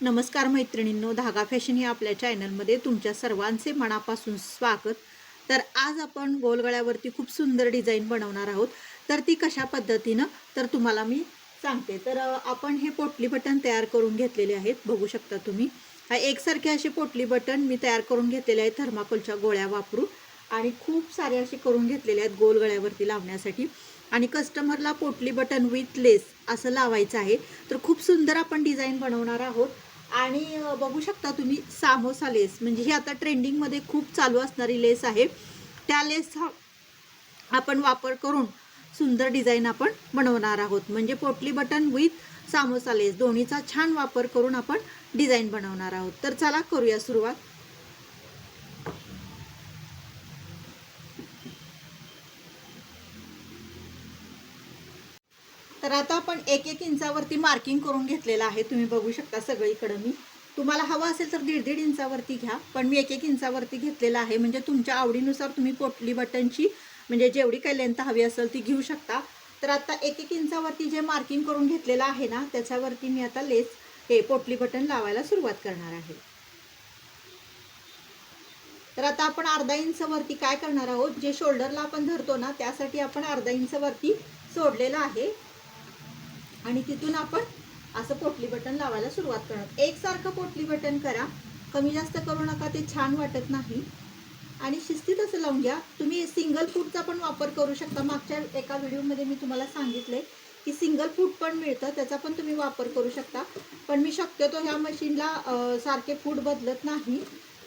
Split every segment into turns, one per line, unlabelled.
नमस्कार मैत्रिणींनो, धागा फॅशन या आपल्या चॅनलमध्ये तुमच्या सर्वांचे मनापासून स्वागत। तर आज आपण गोलगळ्यावरती खूप सुंदर डिझाईन बनवणार आहोत। तर ती कशा पद्धतीनं तर तुम्हाला मी सांगते। तर आपण हे पोटली बटन तयार करून घेतलेले आहेत, बघू शकता तुम्ही। एकसारखे असे पोटली बटन मी तयार करून घेतलेले आहेत थर्माकोलच्या गोळ्या वापरून, आणि खूप सारे असे करून घेतलेले आहेत गोलगळ्यावरती लावण्यासाठी। आणि कस्टमरला पोटली बटन विथ लेस असं लावायचं आहे। तर खूप सुंदर आपण डिझाईन बनवणार आहोत। आणि बघू शकता तुम्ही सामोसा लेस, म्हणजे ही आता ट्रेंडिंगमध्ये खूप चालू असणारी लेस आहे। त्या लेसचा आपण वापर करून सुंदर डिझाईन आपण बनवणार आहोत। म्हणजे पोटली बटन विथ सामोसा लेस दोन्हीचा छान वापर करून आपण डिझाईन बनवणार आहोत। तर चला करूया सुरुवात। तर आता आपण 1-1 इंचावरती मार्किंग करून घेतलेलं आहे, तुम्ही बघू शकता सगळीकडे। मी तुम्हाला हवा असेल तर 1.5 इंचावरती घ्या, पण मी 1-1 इंचावरती घेतलेला आहे। म्हणजे तुमच्या आवडीनुसार तुम्ही पोटली बटनची म्हणजे जेवढी काही लेंथ हवी असेल ती घेऊ शकता। तर आता 1-1 इंचावरती जे मार्किंग करून घेतलेलं आहे ना, त्याच्यावरती मी आता लेस हे पोटली बटन लावायला सुरुवात करणार आहे। तर आता आपण अर्धा इंचावरती काय करणार आहोत, जे शोल्डरला आपण धरतो ना त्यासाठी आपण अर्धा इंचावरती सोडलेलं आहे, आणि तिथून आपण असं पोटली बटन लावायला सुरुवात करणार। एकसारखं पोटली बटन करा, कमी जास्त करू नका, ते छान वाटत नाही। आणि शिस्तीत असं लावून घ्या। तुम्ही सिंगल फूटचा पण वापर करू शकता। मागच्या एका व्हिडिओमध्ये मी तुम्हाला सांगितले की सिंगल फूट पण मिळतं, त्याचा पण तुम्ही वापर करू शकता। पण मी शक्यतो ह्या मशीनला सारखे फूट बदलत नाही,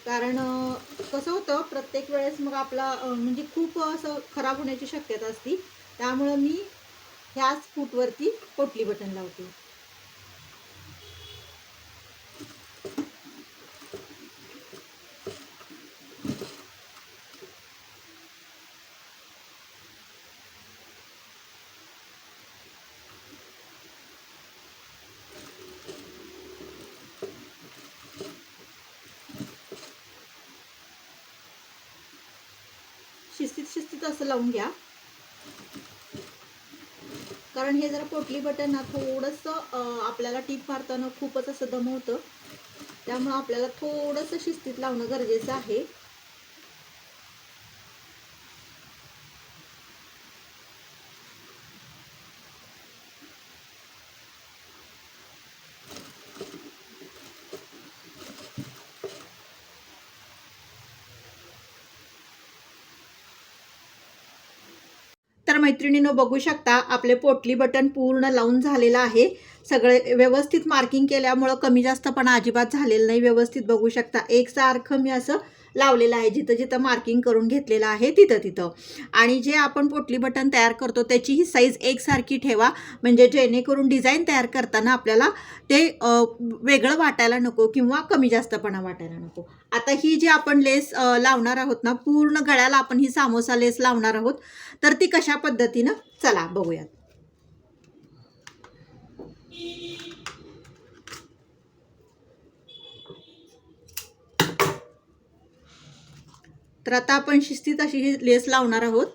कारण कसं होतं प्रत्येक वेळेस मग आपला म्हणजे खूप असं खराब होण्याची शक्यता असते। त्यामुळे मी ह्याच फूटवरती पोटली बटन लावते। शिस्तीत असं लावून घ्या, कारण हे जरा पोटली बटन ना थोडंसं आपल्याला टीप मारताना खूपच असं दमवतं, त्यामुळे आपल्याला थोडंसं शिस्तीत लावणं गरजेचं आहे। तर मैत्रिणींनो, बघू शकता आपले पोटली बटन पूर्ण लावून झालेलं आहे। सगळे व्यवस्थित मार्किंग केल्यामुळे कमी जास्त पण अजिबात झालेलं नाही। व्यवस्थित बघू शकता एकसारखं मी असं लावलेलं आहे, जिथं जिथं मार्किंग करून घेतलेलं आहे तिथं तिथं। आणि जे आपण पोटली बटन तयार करतो त्याची ही साईज एकसारखी ठेवा, म्हणजे जेणेकरून डिझाईन तयार करताना आपल्याला ते वेगळं वाटायला नको किंवा कमी जास्तपणा वाटायला नको। आता ही जी आपण लेस लावणार आहोत ना, पूर्ण गळ्याला आपण ही सामोसा लेस लावणार आहोत। तर ती कशा पद्धतीनं चला बघूयात। तर आता आपण शिस्तीत अशी ही लेस लावणार आहोत।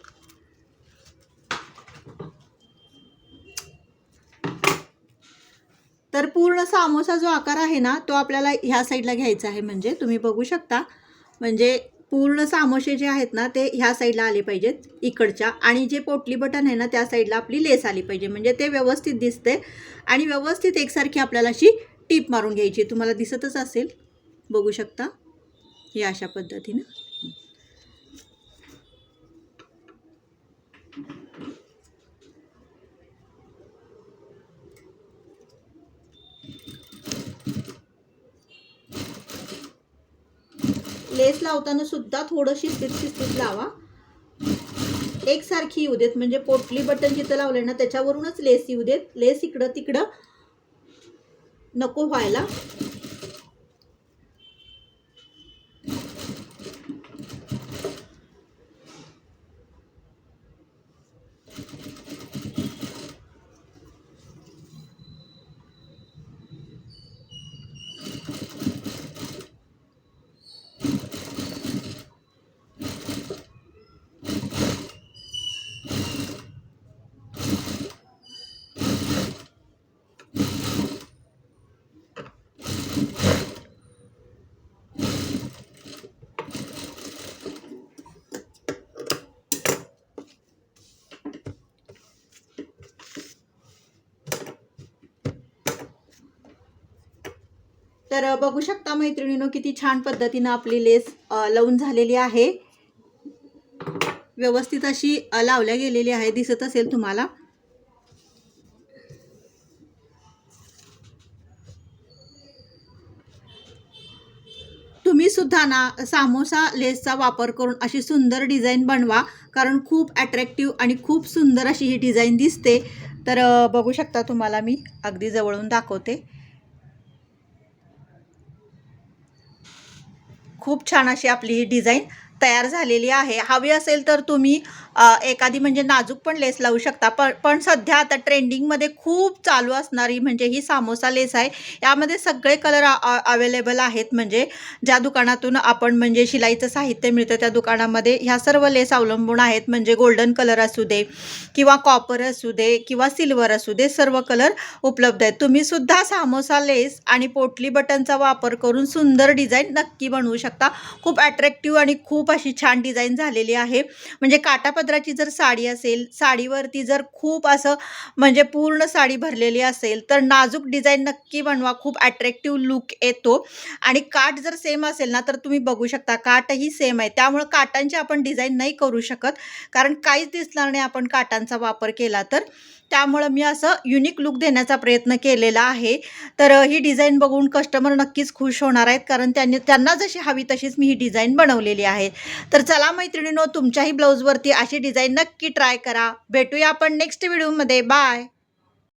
तर पूर्ण सामोसा जो आकार आहे ना तो आपल्याला ह्या साईडला घ्यायचा आहे, म्हणजे तुम्ही बघू शकता। म्हणजे पूर्ण सामोसे जे आहेत ना ते ह्या साईडला आले पाहिजेत इकडच्या, आणि जे पोटली बटन आहे ना त्या साईडला आपली लेस आली पाहिजे, म्हणजे ते व्यवस्थित दिसते। आणि व्यवस्थित एकसारखी आपल्याला अशी टीप मारून घ्यायची, तुम्हाला दिसतच असेल, बघू शकता हे अशा पद्धतीने। लेस लावताना सुद्धा थोडं शिस्तीत लावा, एकसारखी येऊ देत, म्हणजे पोटली बटन जिथं लावले ना त्याच्यावरूनच लेस येऊ देत। लेस इकडं तिकडं नको व्हायला। तर बघू शकता मैत्रिणींनो, किती छान पद्धतीनं आपली लेस लावून झालेली आहे. व्यवस्थित अशी लावल्या गेलेली आहे, दिसत असेल तुम्हाला. तुम्ही सुद्धा ना सामोसा लेसचा वापर करून अशी सुंदर डिझाईन बनवा, कारण खूप अट्रॅक्टिव्ह आणि खूप सुंदर अशी ही डिझाईन दिसते. तर बघू शकता, तुम्हाला मी अगदी जवळून दाखवते. खूप छान अशी आपली ही डिझाईन तयार झालेली आहे. हवी असेल तर तुम्ही एखादी म्हणजे नाजूक पण लेस लावू शकता. पण सध्या आता ट्रेंडिंगमध्ये खूप चालू असणारी म्हणजे ही सामोसा लेस आहे. यामध्ये सगळे कलर अवेलेबल आहेत. म्हणजे ज्या दुकानातून आपण म्हणजे शिलाईचं साहित्य मिळतं त्या दुकानामध्ये ह्या सर्व लेस अवलंबून आहेत. म्हणजे गोल्डन कलर असू दे किंवा कॉपर असू दे किंवा सिल्वर असू दे, सर्व कलर उपलब्ध आहेत. तुम्ही सुद्धा सामोसा लेस आणि पोटली बटनचा वापर करून सुंदर डिझाईन नक्की बनवू शकता. खूप अट्रॅक्टिव्ह आणि खूप अशी छान डिझाईन झालेली आहे. म्हणजे काठापदराची जर साडी असेल, साडीवरती जर खूप असं म्हणजे पूर्ण साडी भरलेली असेल तर नाजूक डिझाईन नक्की बनवा. खूप अट्रॅक्टिव्ह लुक येतो. आणि काठ जर सेम असेल ना, तर तुम्ही बघू शकता काठही सेम आहे. त्यामुळे काठांची आपण डिझाईन नाही करू शकत, कारण काहीच दिसणार नाही आपण काठांचा वापर केला तर. त्यामुळं मी असं युनिक लुक देण्याचा प्रयत्न केलेला आहे. तर ही डिझाईन बघून कस्टमर नक्कीच खुश होणार आहेत, कारण त्यांना जशी हवी तशीच मी ही डिझाईन बनवलेली आहे. तर चला मैत्रिणींनो, तुमच्याही ब्लाऊजवरती अशी डिझाईन नक्की ट्राय करा. भेटूया आपण नेक्स्ट व्हिडिओमध्ये. बाय.